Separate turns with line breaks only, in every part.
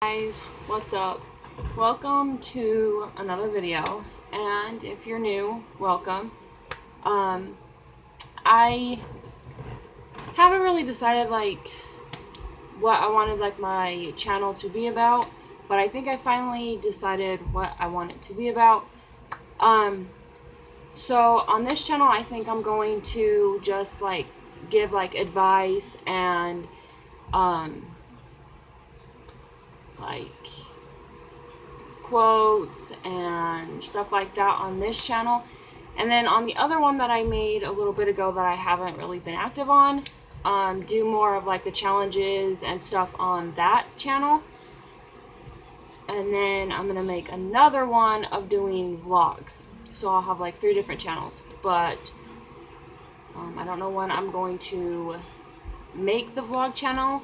Guys, what's up? Welcome to another video, and if you're new, welcome. I haven't really decided what I wanted my channel to be about, but I think I finally decided what I want it to be about. So on this channel, I think I'm going to just give advice and quotes and stuff like that on this channel. And then on the other one that I made a little bit ago that I haven't really been active on, do more of the challenges and stuff on that channel. And then I'm gonna make another one of doing vlogs, so I'll have 3 different channels. But I don't know when I'm going to make the vlog channel,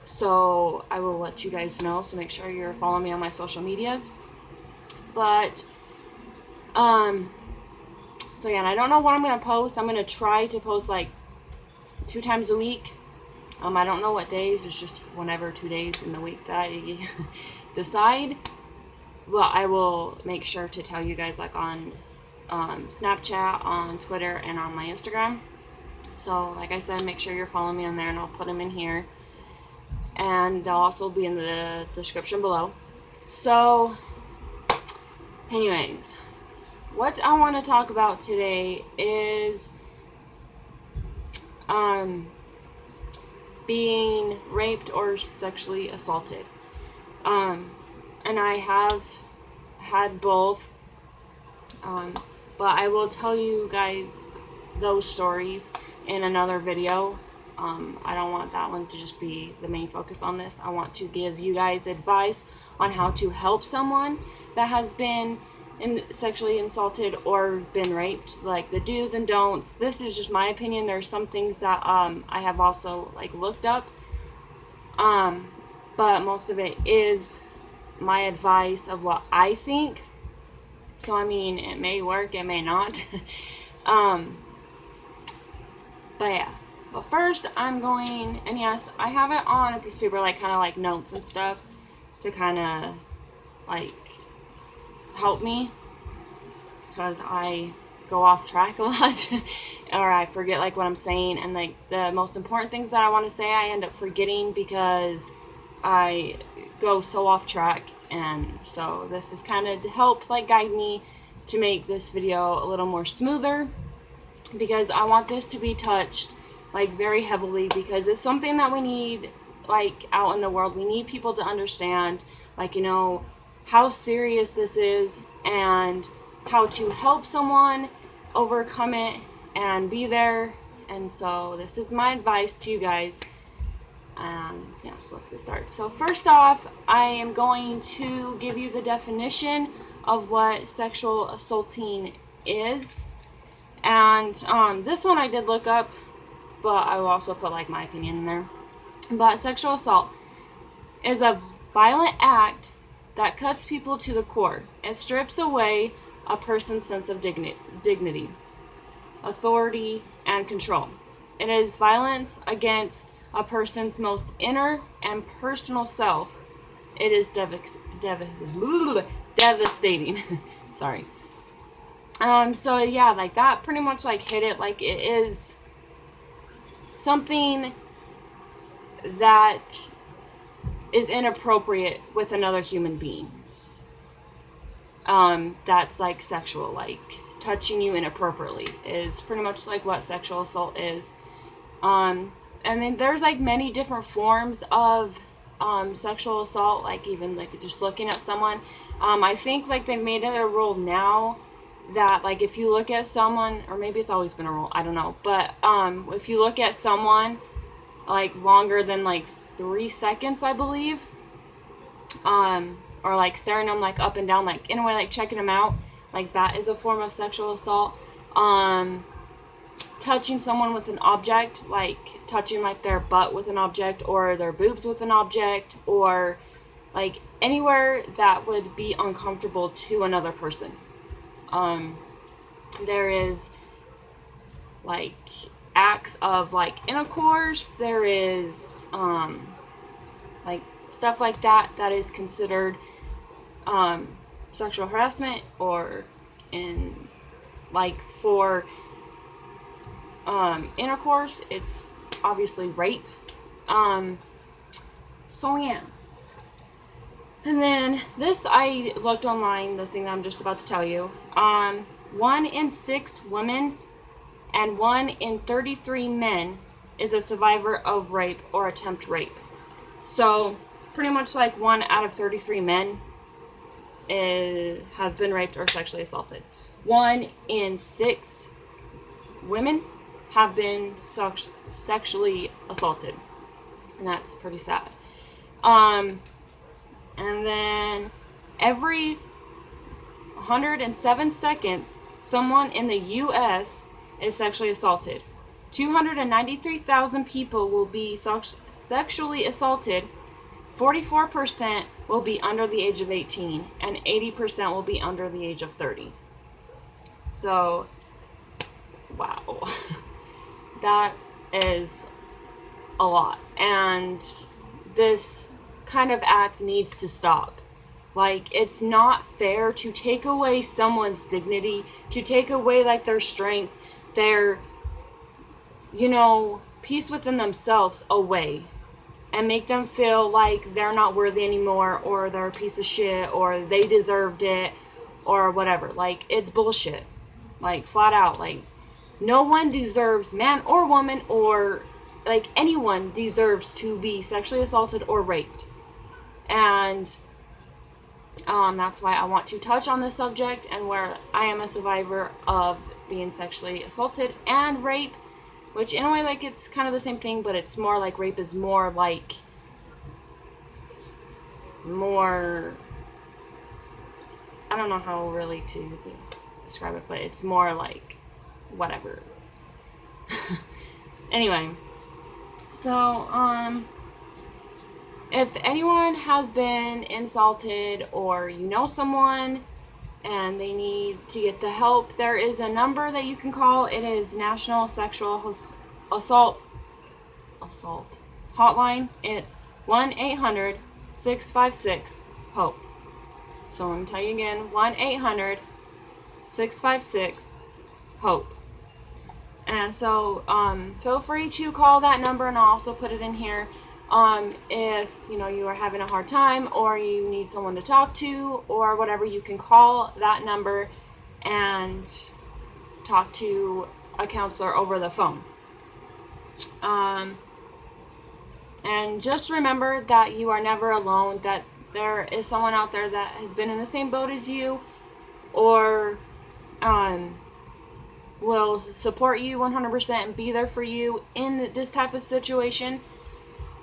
so I will let you guys know, so make sure you're following me on my social medias. But so yeah, and I don't know what I'm gonna post. I'm gonna try to post 2 times a week. I don't know what days. It's just whenever 2 days in the week that I decide. But I will make sure to tell you guys on Snapchat, on Twitter, and on my Instagram. So like I said, make sure you're following me on there, and I'll put them in here. And they'll also be in the description below. So, anyways, what I want to talk about today is being raped or sexually assaulted. And I have had both. But I will tell you guys those stories in another video. I don't want that one to just be the main focus on this. I want to give you guys advice on how to help someone that has been sexually assaulted or been raped, the do's and don'ts. This is just my opinion. There's some things that I have also looked up, but most of it is my advice of what I think. So I mean, it may work, it may not. But yeah. But first, I'm going, and yes, I have it on a piece of paper, kind of notes and stuff, to kind of, help me, because I go off track a lot, or I forget, what I'm saying, and, the most important things that I want to say, I end up forgetting, because I go so off track. And so this is kind of to help, guide me to make this video a little more smoother, because I want this to be touched very heavily, because it's something that we need out in the world. We need people to understand how serious this is and how to help someone overcome it and be there. And so this is my advice to you guys. And yeah, so let's get started. So first off, I am going to give you the definition of what sexual assaulting is. And this one I did look up, but I will also put my opinion in there. But sexual assault is a violent act that cuts people to the core. It strips away a person's sense of dignity, authority, and control. It is violence against a person's most inner and personal self. It is devastating. Sorry. So yeah, that pretty much hit it. It is something that is inappropriate with another human being. That's sexual, touching you inappropriately is pretty much what sexual assault is. And then there's many different forms of sexual assault, even just looking at someone. I think they've made it a rule now that if you look at someone, or maybe it's always been a rule, I don't know, but if you look at someone longer than 3 seconds, I believe, or staring them up and down, in a way checking them out, that is a form of sexual assault. Touching someone with an object, touching their butt with an object, or their boobs with an object, or anywhere that would be uncomfortable to another person. There is acts of intercourse. There is stuff like that, that is considered sexual harassment, or in like for intercourse, it's obviously rape. So yeah. And then this, I looked online, the thing that I'm just about to tell you. 1 in 6 women and 1 in 33 men is a survivor of rape or attempt rape. So pretty much like 1 out of 33 men has been raped or sexually assaulted. 1 in 6 women have been sexually assaulted, and that's pretty sad. And then every 107 seconds, someone in the U.S. is sexually assaulted. 293,000 people will be sexually assaulted. 44% will be under the age of 18, and 80% will be under the age of 30. So, wow. That is a lot. And this kind of act needs to stop. Like, it's not fair to take away someone's dignity, to take away like their strength, their, peace within themselves away, and make them feel like they're not worthy anymore, or they're a piece of shit, or they deserved it, or whatever. Like, it's bullshit. Like, flat out. Like, no one deserves, man or woman, or like anyone deserves to be sexually assaulted or raped. And that's why I want to touch on this subject, and where I am a survivor of being sexually assaulted and rape, which in a way, like, it's kind of the same thing, but it's more like rape is more like, I don't know how really to describe it, but it's more like whatever. Anyway, so if anyone has been insulted, or you know someone and they need to get the help, there is a number that you can call. It is National Sexual Assault Hotline. It's 1-800-656-HOPE. So let me tell you again, 1-800-656-HOPE. And so feel free to call that number, and I'll also put it in here. If you are having a hard time, or you need someone to talk to, or whatever, you can call that number and talk to a counselor over the phone. And just remember that you are never alone, that there is someone out there that has been in the same boat as you, or will support you 100% and be there for you in this type of situation.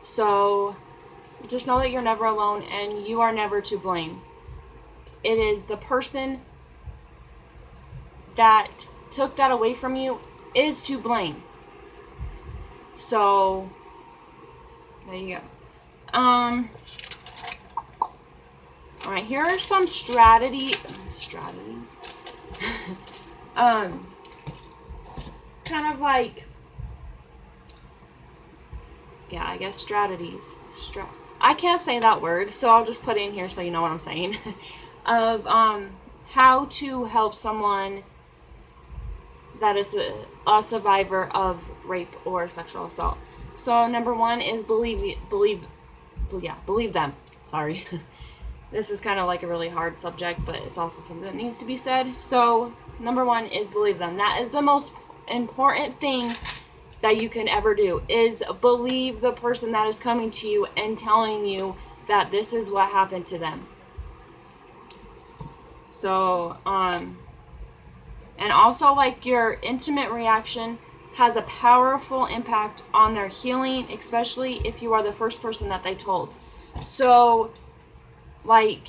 So just know that you're never alone, and you are never to blame. It is the person that took that away from you is to blame. So there you go. Alright, here are some strategies. Kind of like, yeah, I guess strategies. I can't say that word, so I'll just put it in here so you know what I'm saying. Of how to help someone that is a survivor of rape or sexual assault. So number 1 is believe them. Sorry. This is kind of like a really hard subject, but it's also something that needs to be said. So number 1 is believe them. That is the most important thing that you can ever do, is believe the person that is coming to you and telling you that this is what happened to them. So, and also, like, your intimate reaction has a powerful impact on their healing, especially if you are the first person that they told. So, like,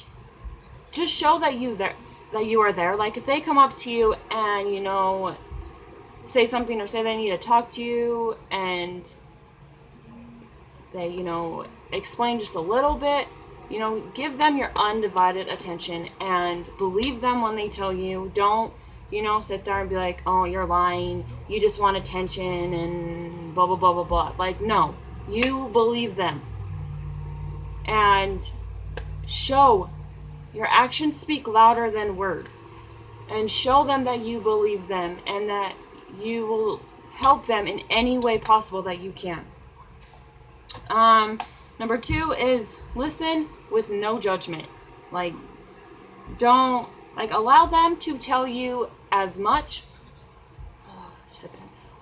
just show that you are there. Like, if they come up to you and, say something, or say they need to talk to you, and they, explain just a little bit, give them your undivided attention, and believe them when they tell you. Don't, sit there and be like, oh, you're lying, you just want attention, and blah, blah, blah, blah, blah. Like, no, you believe them. And show your actions speak louder than words. And show them that you believe them and that you will help them in any way possible that you can. Number 2 is listen with no judgment. Like, don't, like, allow them to tell you as much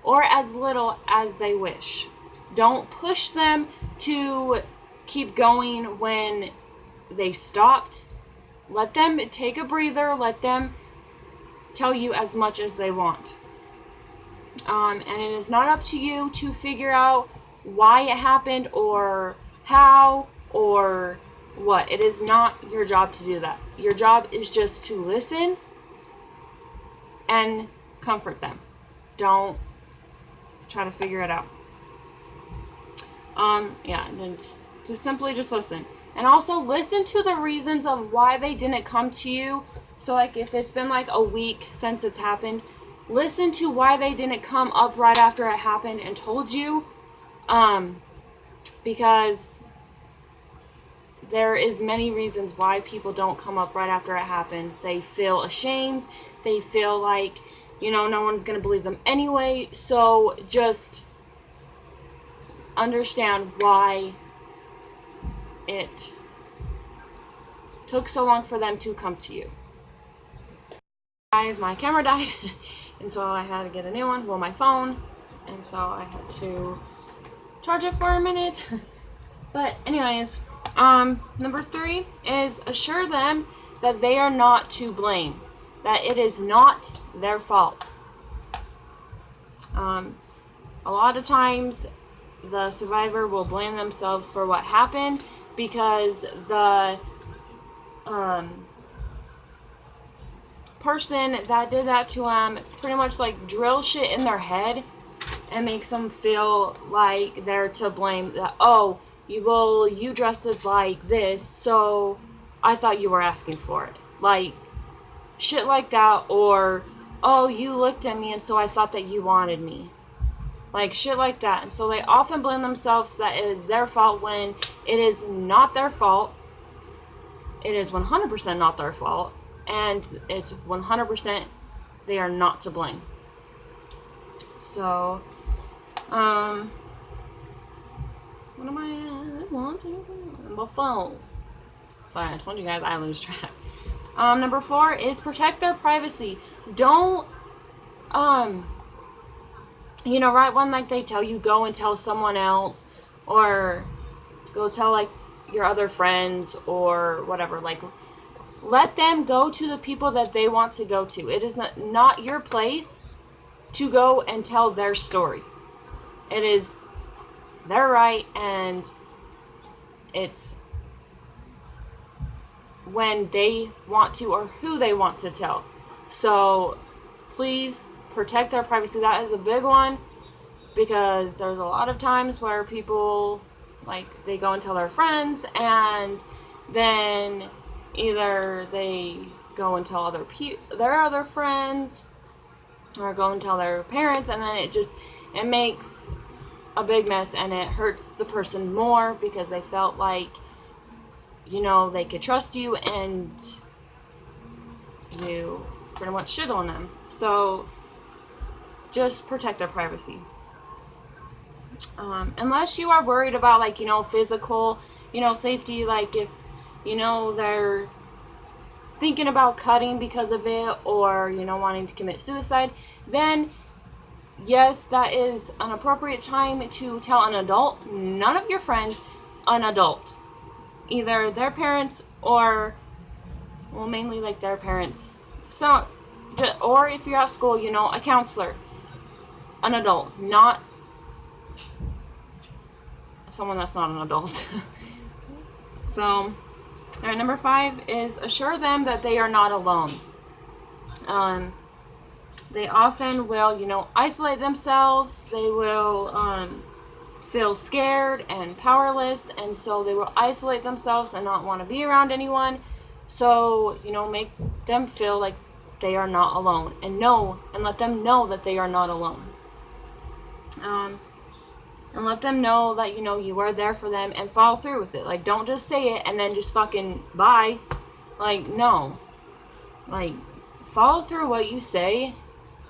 or as little as they wish. Don't push them to keep going when they stopped. Let them take a breather. Let them tell you as much as they want. And it is not up to you to figure out why it happened or how or what. It is not your job to do that. Your job is just to listen and comfort them. Don't try to figure it out. And just simply just listen. And also listen to the reasons of why they didn't come to you. So like if it's been like a week since it's happened, listen to why they didn't come up right after it happened and told you. Because there is many reasons why people don't come up right after it happens. They feel ashamed. They feel like, no one's going to believe them anyway. So just understand why it took so long for them to come to you. Guys, my camera died, and so I had to get a new one. Well, my phone, and so I had to charge it for a minute. But anyways, number 3 is assure them that they are not to blame, that it is not their fault. A lot of times the survivor will blame themselves for what happened because the person that did that to them pretty much like drill shit in their head and makes them feel like they're to blame. That, you dressed it like this, so I thought you were asking for it. Like, shit like that. Or, you looked at me and so I thought that you wanted me. Like, shit like that. And so they often blame themselves that it is their fault when it is not their fault. It is 100% not their fault. And it's 100% they are not to blame. So, what am I at? My phone. Sorry, I told you guys I lose track. Number 4 is protect their privacy. Don't, right when like they tell you go and tell someone else, or go tell like your other friends or whatever. Like, let them go to the people that they want to go to. It is not your place to go and tell their story. It is their right, and it's when they want to or who they want to tell. So please protect their privacy. That is a big one, because there's a lot of times where people, like, they go and tell their friends, and then either they go and tell their other friends, or go and tell their parents, and then it makes a big mess, and it hurts the person more because they felt like, they could trust you, and you pretty much shit on them. So just protect their privacy. Unless you are worried about, like, physical, safety, like if, they're thinking about cutting because of it, or, wanting to commit suicide, then yes, that is an appropriate time to tell an adult. None of your friends, an adult. Either their parents or, well, mainly like their parents. So, or if you're at school, a counselor. An adult, not someone that's not an adult. So, all right, number 5 is assure them that they are not alone. They often will, isolate themselves. They will feel scared and powerless, and so they will isolate themselves and not want to be around anyone. So, make them feel like they are not alone, and let them know that they are not alone. and let them know that, you know, you are there for them, and follow through with it. Like, don't just say it and then just fucking bye. Like, no. Like, follow through what you say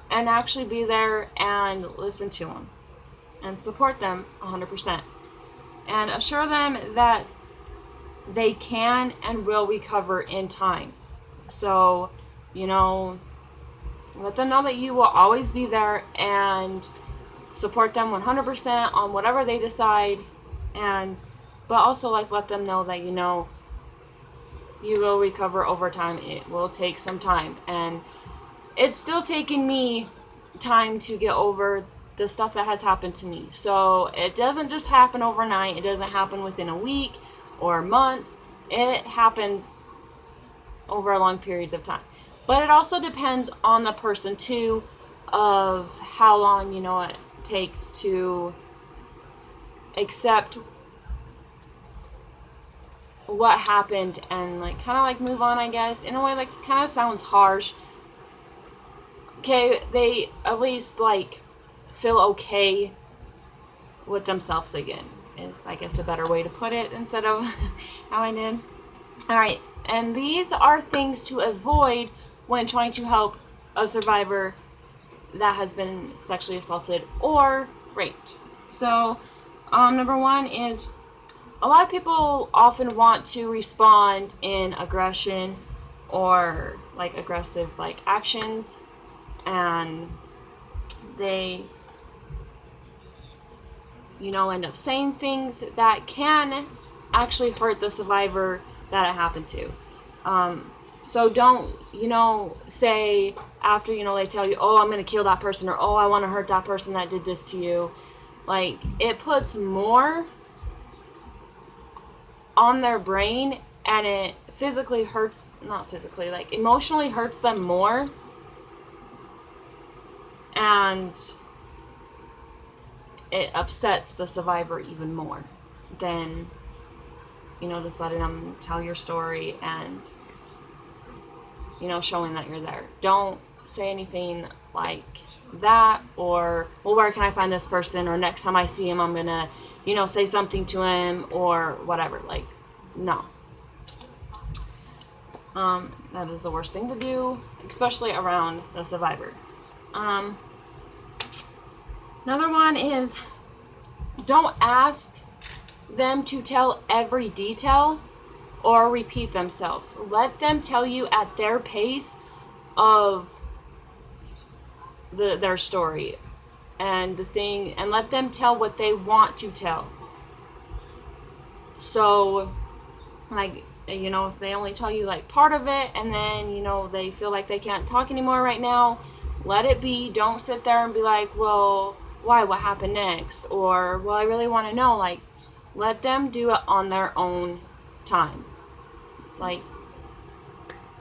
and actually be there and listen to them and support them 100%. And assure them that they can and will recover in time. So, you know, let them know that you will always be there and support them 100% on whatever they decide. But also, like, let them know that, you know, you will recover over time. It will take some time, and it's still taking me time to get over the stuff that has happened to me. So it doesn't just happen overnight. It doesn't happen within a week or months. It happens over long periods of time. But it also depends on the person too, of how long, you know, it takes to accept what happened and, like, kind of like move on, I guess. In a way, like, kind of sounds harsh. Okay, they at least, like, feel okay with themselves again, is, I guess, a better way to put it instead of how I did. Alright, and these are things to avoid when trying to help a survivor that has been sexually assaulted or raped. So, number one is, a lot of people often want to respond in aggression or, like, aggressive, like, actions, and they, you know, end up saying things that can actually hurt the survivor that it happened to. So don't, you know, say after, you know, they tell you, oh, I'm going to kill that person, or, oh, I want to hurt that person that did this to you. Like, it puts more on their brain, and it physically hurts, not physically, like, emotionally hurts them more. And it upsets the survivor even more than, you know, just letting them tell your story and, you know, showing that you're there. Don't say anything like that, or, well, where can I find this person, or next time I see him I'm gonna, you know, say something to him, or whatever. Like, no. That is the worst thing to do, especially around the survivor. Another one is, don't ask them to tell every detail or repeat themselves. Let them tell you at their pace of their story and the thing, and let them tell what they want to tell. So, like, you know, if they only tell you, like, part of it, and then, you know, they feel like they can't talk anymore right now, let it be. Don't sit there and be like, well, why, what happened next, or, well, I really want to know. Like, let them do it on their own time. Like,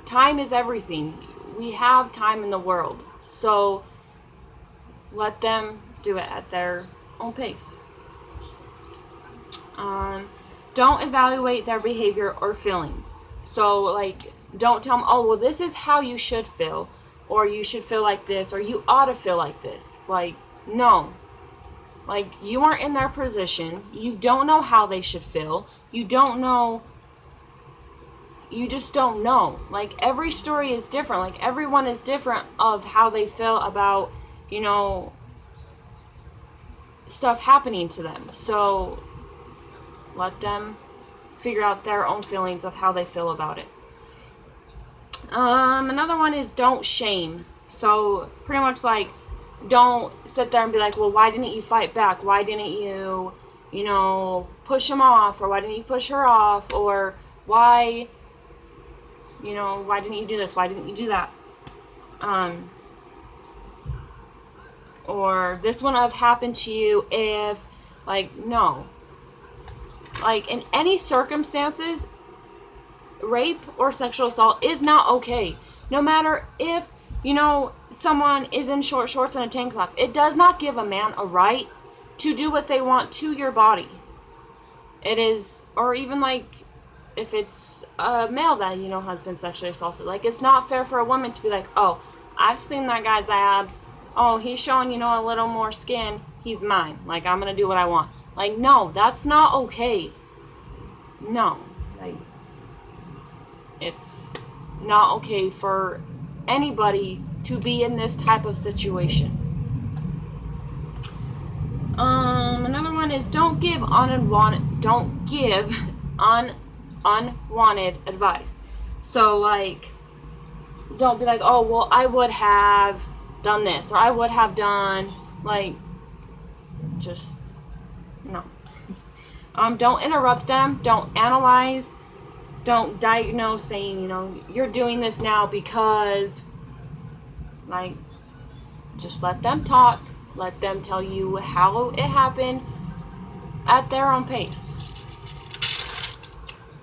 time is everything. We have time in the world, so let them do it at their own pace. Don't evaluate their behavior or feelings. So, like, don't tell them, oh, well, this is how you should feel, or you should feel like this, or you ought to feel like this. Like, no. Like, you aren't in their position. You don't know how they should feel. You don't know. You just don't know. Like, every story is different. Like, everyone is different of how they feel about, you know, stuff happening to them. So, let them figure out their own feelings of how they feel about it. Another one is don't shame. So, pretty much, like, don't sit there and be like, well, why didn't you fight back? Why didn't you, you know, push him off? Or why didn't you push her off? Or why, you know, why didn't you do this? Why didn't you do that? Or this wouldn't have happened to you if, like, no. Like, in any circumstances, rape or sexual assault is not okay. No matter if, you know, someone is in short shorts and a tank top. It does not give a man a right to do what they want to your body. It is, or even, like, if it's a male that, you know, has been sexually assaulted. Like, it's not fair for a woman to be like, oh, I've seen that guy's abs. Oh, he's showing, you know, a little more skin. he's mine. Like, I'm going to do what I want. Like, no, that's not okay. No. Like, it's not okay for anybody to be in this type of situation. Another one is don't give unwanted advice. So, like, don't be like, oh, well, I would have done this, or I would have done, like, just, no. Don't interrupt them. Don't analyze. Don't diagnose, saying, you know, you're doing this now because, like, just let them talk. Let them tell you how it happened at their own pace.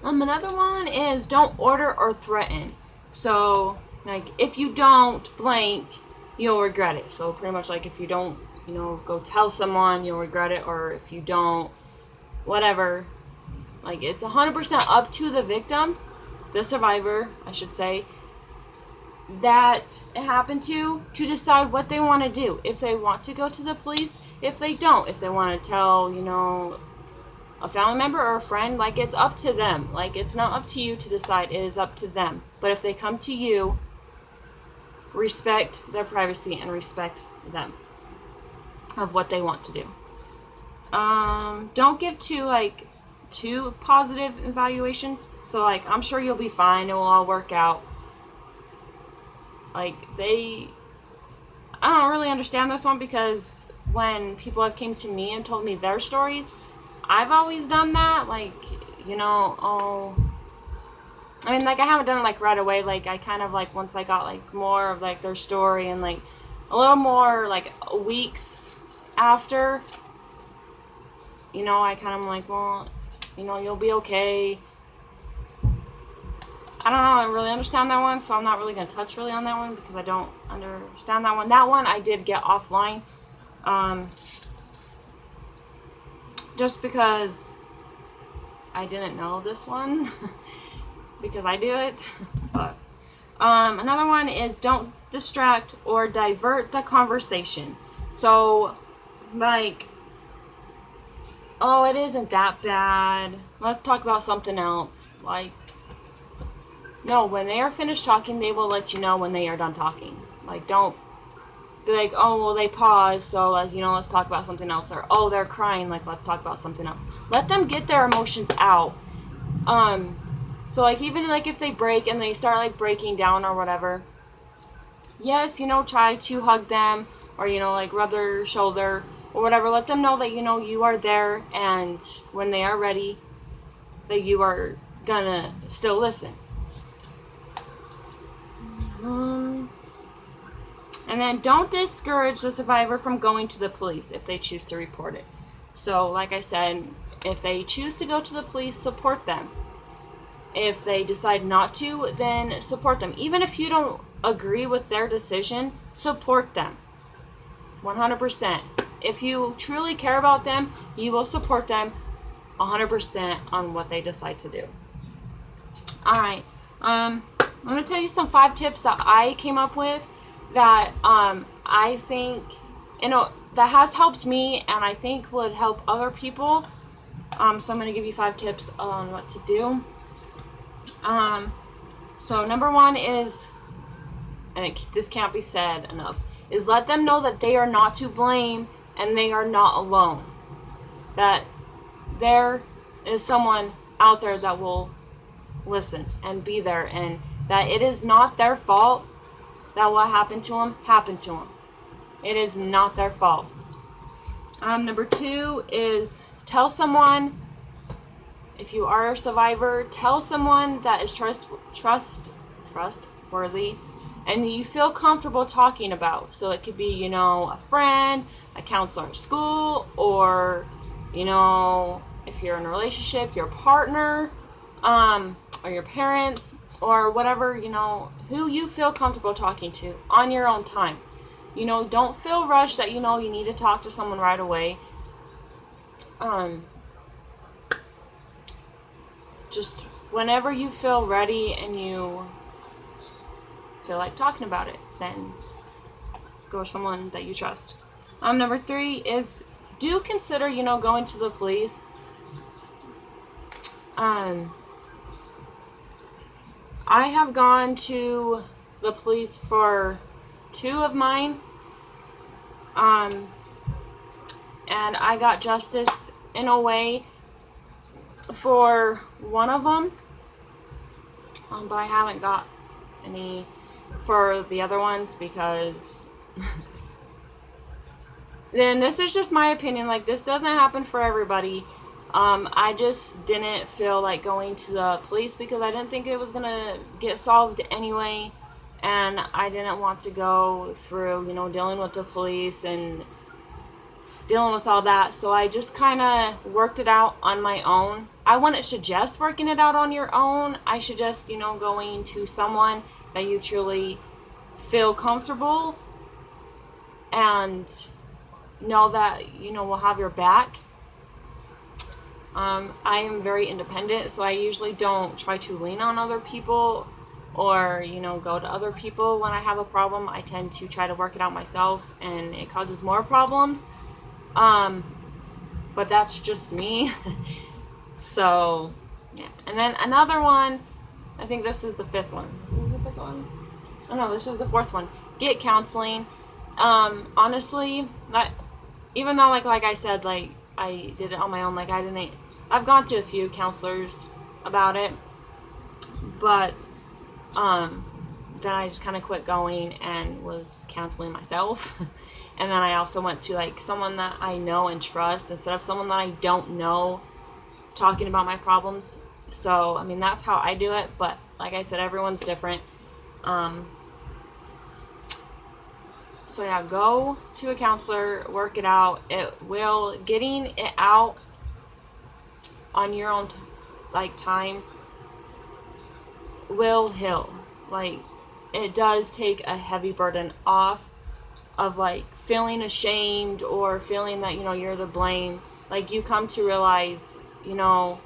Another one is don't order or threaten. So, like, if you don't blank, you'll regret it. So, pretty much, like, if you don't, you know, go tell someone, you'll regret it. Or if you don't, whatever. Like, it's 100% up to the victim, the survivor, I should say, that it happened to decide what they want to do. If they want to go to the police, if they don't, if they want to tell, you know, a family member or a friend, like, it's up to them. Like, it's not up to you to decide, it is up to them. But if they come to you, respect their privacy and respect them of what they want to do. Don't give too positive evaluations. So, like, I'm sure you'll be fine, it will all work out. Like, I don't really understand this one, because when people have came to me and told me their stories, I've always done that. Like, you know, I mean, like, I haven't done it, like, right away. Like, I kind of, like, once I got, like, more of, like, their story and, like, a little more, like, weeks after, you know, I kind of like, well, you know, you'll be okay. I don't know, I really understand that one, so I'm not really going to touch really on that one, because I don't understand that one. That one I did get offline, just because I didn't know this one, because I do it. But another one is don't distract or divert the conversation. So, like, oh, it isn't that bad, let's talk about something else. Like, no, when they are finished talking, they will let you know when they are done talking. Like, don't be like, oh, well, they paused, so, you know, let's talk about something else. Or, oh, they're crying, like, let's talk about something else. Let them get their emotions out. So, like, even, like, if they break and they start, like, breaking down or whatever, yes, you know, try to hug them, or, you know, like, rub their shoulder or whatever. Let them know that, you know, you are there, and when they are ready, that you are gonna still listen. And then don't discourage the survivor from going to the police if they choose to report it. So, like I said, if they choose to go to the police, support them. If they decide not to, then support them. Even if you don't agree with their decision, support them. 100%. If you truly care about them, you will support them 100% on what they decide to do. Alright. I'm going to tell you some 5 tips that I came up with that I think, you know, that has helped me and I think would help other people. So I'm going to give you 5 tips on what to do. So number 1 is, and this can't be said enough, is let them know that they are not to blame and they are not alone. That there is someone out there that will listen and be there, and that it is not their fault that what happened to them. It is not their fault. Number 2 is tell someone, if you are a survivor, tell someone that is trustworthy and you feel comfortable talking about. So it could be, you know, a friend, a counselor at school, or, you know, if you're in a relationship, your partner, or your parents, or whatever, you know, who you feel comfortable talking to on your own time. You know, don't feel rushed that, you know, you need to talk to someone right away. Just whenever you feel ready and you feel like talking about it, then go to someone that you trust. Number 3 is do consider, going to the police. I have gone to the police for 2 of mine, and I got justice in a way for 1 of them, but I haven't got any for the other ones because then this is just my opinion. Like, this doesn't happen for everybody. I just didn't feel like going to the police because I didn't think it was going to get solved anyway. And I didn't want to go through, dealing with the police and dealing with all that. So I just kind of worked it out on my own. I wouldn't suggest working it out on your own. I suggest, going to someone that you truly feel comfortable and know that, will have your back. I am very independent, so I usually don't try to lean on other people or, go to other people when I have a problem. I tend to try to work it out myself, and it causes more problems. But that's just me. So, yeah. And then another one, I think this is the 5th one. Is it the 5th one? Oh no, this is the 4th one. Get counseling. Honestly, even though like I said, like I did it on my own, like I've gone to a few counselors about it, but then I just kind of quit going and was counseling myself. And then I also went to like someone that I know and trust instead of someone that I don't know talking about my problems. So, I mean, that's how I do it, but like I said, everyone's different. So yeah, go to a counselor, work it out. Getting it out on your own time will heal. Like, it does take a heavy burden off of like feeling ashamed or feeling that, you're to blame. Like, you come to realize, I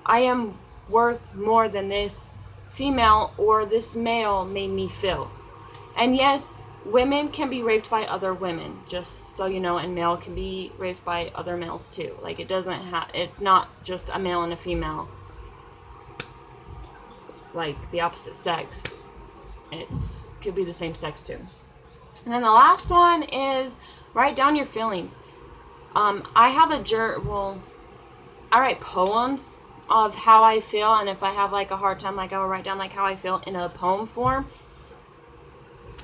am worth more than this female or this male made me feel. And yes, women can be raped by other women, just so you know, and male can be raped by other males too. Like, it's not just a male and a female, like the opposite sex. Could be the same sex too. And then the last one is write down your feelings. I have I write poems of how I feel, and if I have like a hard time, like I will write down like how I feel in a poem form.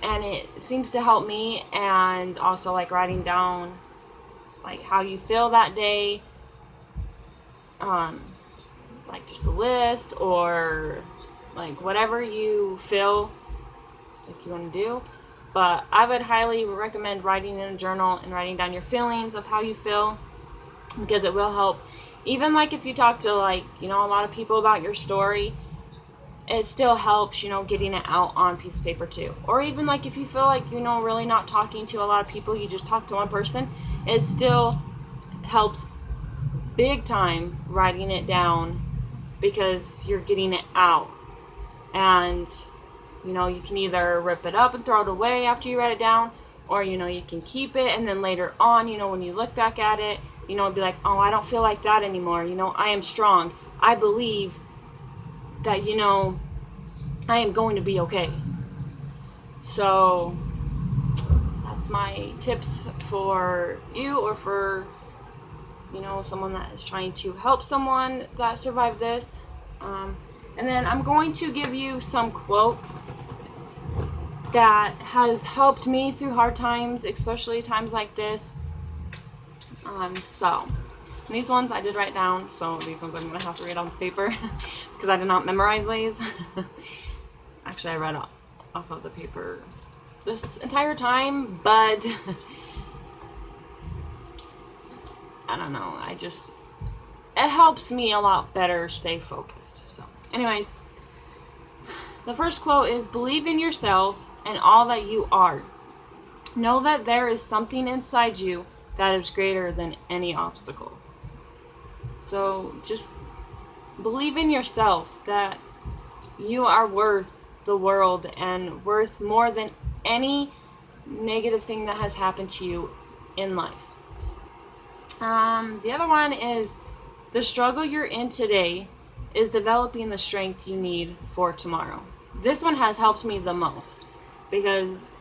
And it seems to help me, and also like writing down like how you feel that day, like just a list or like whatever you feel like you want to do. But I would highly recommend writing in a journal and writing down your feelings of how you feel, because it will help. Even like if you talk to like, a lot of people about your story, it still helps, getting it out on a piece of paper too. Or even like if you feel like, really not talking to a lot of people, you just talk to one person, it still helps big time writing it down, because you're getting it out. And, you can either rip it up and throw it away after you write it down, or, you can keep it, and then later on, when you look back at it, be like, oh, I don't feel like that anymore. I am strong. I believe that, I am going to be okay. So that's my tips for you, or for, someone that is trying to help someone that survived this. And then I'm going to give you some quotes that has helped me through hard times, especially times like this. So these ones I did write down, so these ones I'm going to have to read off paper because I did not memorize these. Actually, I read off of the paper this entire time, but I don't know, it helps me a lot better stay focused. So anyways, the first quote is, believe in yourself and all that you are. Know that there is something inside you that is greater than any obstacle. So just believe in yourself, that you are worth the world and worth more than any negative thing that has happened to you in life. The other one is the struggle you're in today is developing the strength you need for tomorrow. This one has helped me the most because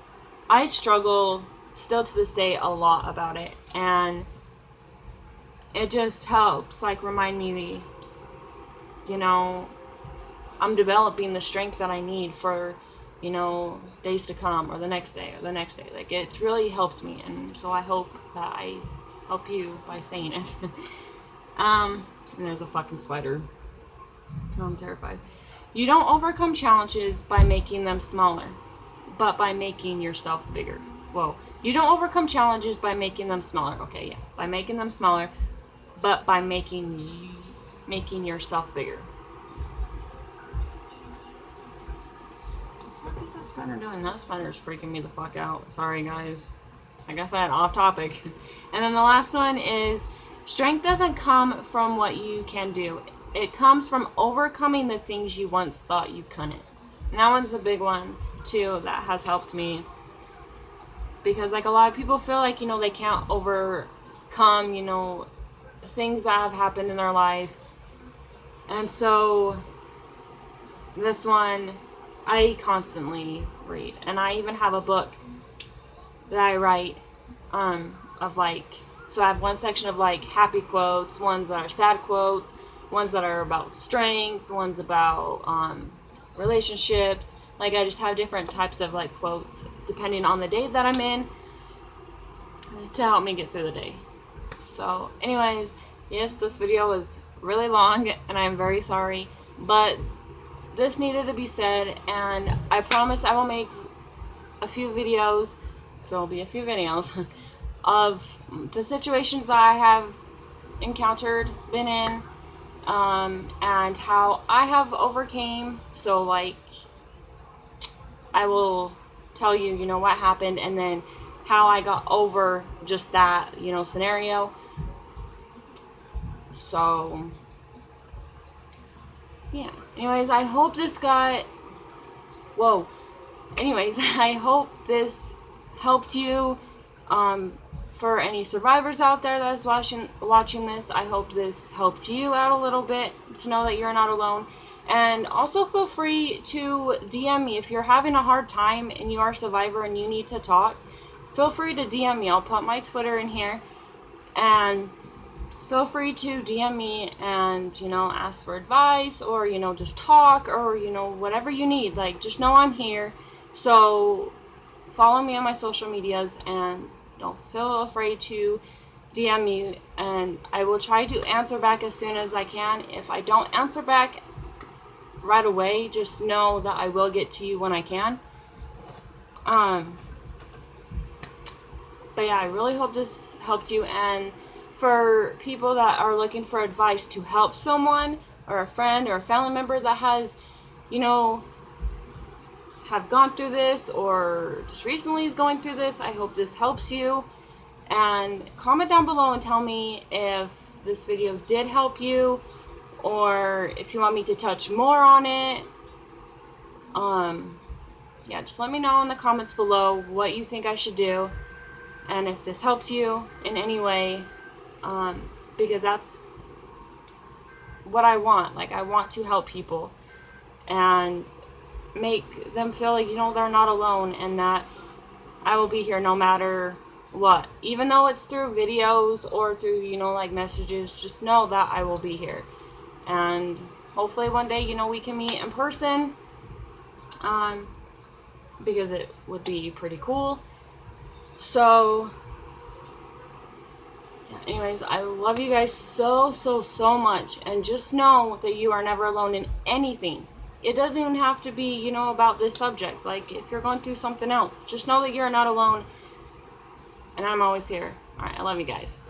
I struggle still to this day a lot about it, and it just helps like remind me, you know, I'm developing the strength that I need for, you know, days to come or the next day or the next day. Like, it's really helped me, and so I hope that I help you by saying it. And there's a fucking spider. Oh, I'm terrified. You don't overcome challenges by making them smaller, but by making yourself bigger. Whoa. You don't overcome challenges by making them smaller. Okay, yeah. By making them smaller, but by making yourself bigger. What the fuck is that spider doing? That spider's freaking me the fuck out. Sorry, guys. I guess I had off topic. And then the last one is, strength doesn't come from what you can do. It comes from overcoming the things you once thought you couldn't. And that one's a big one, too, that has helped me. Because, like, a lot of people feel like, you know, they can't overcome, you know, things that have happened in their life. And so, this one, I constantly read. And I even have a book that I write, of, like, so I have one section of, like, happy quotes, ones that are sad quotes, ones that are about strength, ones about, relationships. Like, I just have different types of, like, quotes depending on the day that I'm in to help me get through the day. So, anyways, yes, this video was really long, and I'm very sorry, but this needed to be said, and I promise I will make a few videos, so it'll be a few videos, of the situations that I have encountered, been in, and how I have overcame. So, like, I will tell you, you know, what happened, and then how I got over just that, you know, scenario. So, yeah. Anyways, I hope this got... Whoa. Anyways, I hope this helped you. For any survivors out there that is watching this, I hope this helped you out a little bit to know that you're not alone. And also feel free to DM me if you're having a hard time and you are a survivor and you need to talk. Feel free to DM me. I'll put my Twitter in here. And feel free to DM me and, you know, ask for advice or, you know, just talk or, you know, whatever you need. Like, just know I'm here. So follow me on my social medias and don't feel afraid to DM me, and I will try to answer back as soon as I can. If I don't answer back right away, just know that I will get to you when I can. But yeah, I really hope this helped you, and for people that are looking for advice to help someone or a friend or a family member that has, you know, have gone through this or just recently is going through this, I hope this helps you. And comment down below and tell me if this video did help you or if you want me to touch more on it. Yeah, just let me know in the comments below what you think I should do and if this helped you in any way, because that's what I want. Like, I want to help people and make them feel like, you know, they're not alone, and that I will be here no matter what. Even though it's through videos or through, you know, like messages, just know that I will be here. And hopefully one day, you know, we can meet in person, because it would be pretty cool. So, yeah, anyways, I love you guys so much, and just know that you are never alone in anything. It doesn't even have to be, you know, about this subject. Like, if you're going through something else, just know that you're not alone. And I'm always here. Alright, I love you guys.